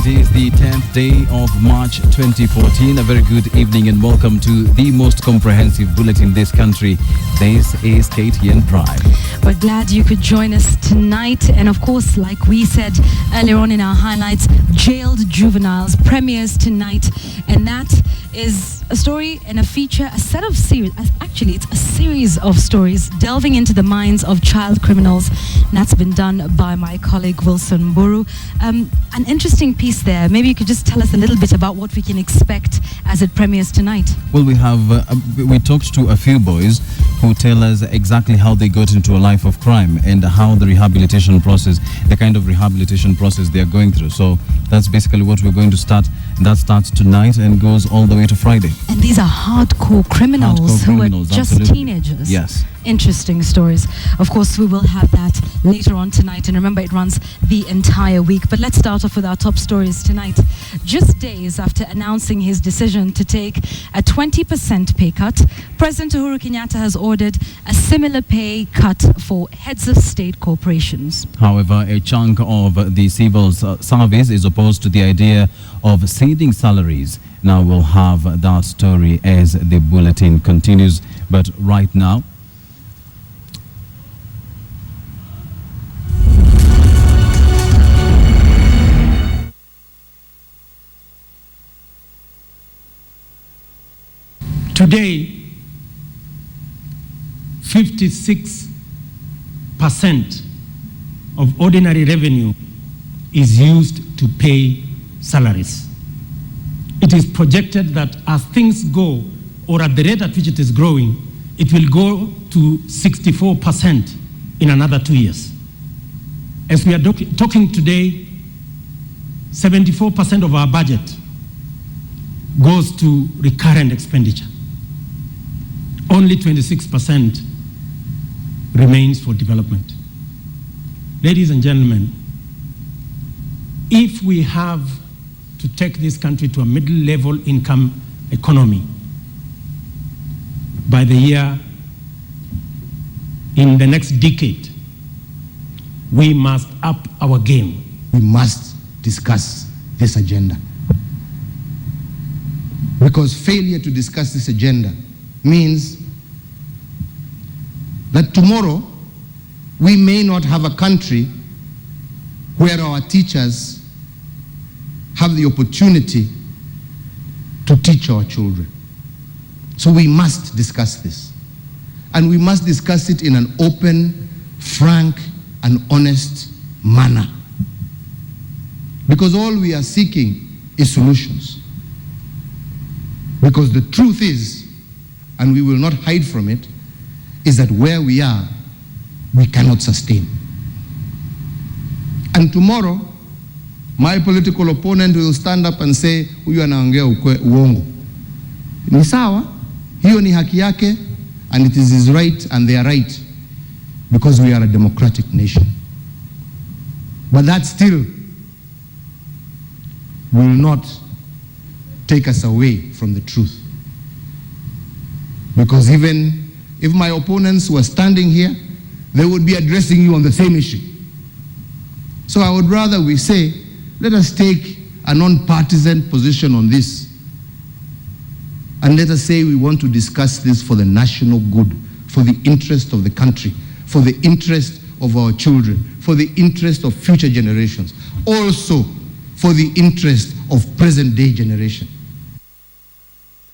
It is the 10th day of March 2014. A very good evening and welcome to the most comprehensive bulletin in this country. This is KTN Prime. We're glad you could join us tonight. And of course, like we said earlier on in our highlights, jailed juveniles premieres tonight. And that is a story and a feature, a set of series. Actually, it's a series of stories delving into the minds of child criminals. And that's been done by my colleague Wilson Mburu. An interesting piece there. Maybe you could just tell us a little bit about what we can expect as it premieres tonight. Well, we talked to a few boys who tell us exactly how they got into a life of crime and how the rehabilitation process, the kind of rehabilitation process they are going through. So that's basically what we're going to start. That starts tonight and goes all the way to Friday. And these are hardcore criminals who are just absolutely. Teenagers. Yes. Interesting stories. Of course, we will have that later on tonight. And remember, it runs the entire week. But let's start off with our top stories tonight. Just days after announcing his decision to take a 20% pay cut, President Uhuru Kenyatta has ordered a similar pay cut for heads of state corporations. However, a chunk of the civil service is opposed to the idea of ceding salaries. Now we'll have that story as the bulletin continues. But right now, today, 56% of ordinary revenue is used to pay salaries. It is projected that as things go, or at the rate at which it is growing, it will go to 64% in another 2 years. As we are talking today, 74% of our budget goes to recurrent expenditure. Only 26% remains for development. Ladies and gentlemen, if we have to take this country to a middle-level income economy by the year in the next decade, we must up our game. We must discuss this agenda. Because failure to discuss this agenda means that tomorrow we may not have a country where our teachers have the opportunity to teach our children. So we must discuss this. And we must discuss it in an open, frank, and honest manner. Because all we are seeking is solutions. Because the truth is, and we will not hide from it, is that where we are, we cannot sustain. And tomorrow, my political opponent will stand up and say, huyu anaongea uongo. Ni sawa, hiyo ni haki yake, and it is his right, and they are right, because we are a democratic nation. But that still will not take us away from the truth. Because even if my opponents were standing here, they would be addressing you on the same issue. So I would rather we say, let us take a non-partisan position on this. And let us say we want to discuss this for the national good, for the interest of the country, for the interest of our children, for the interest of future generations, also for the interest of present-day generation.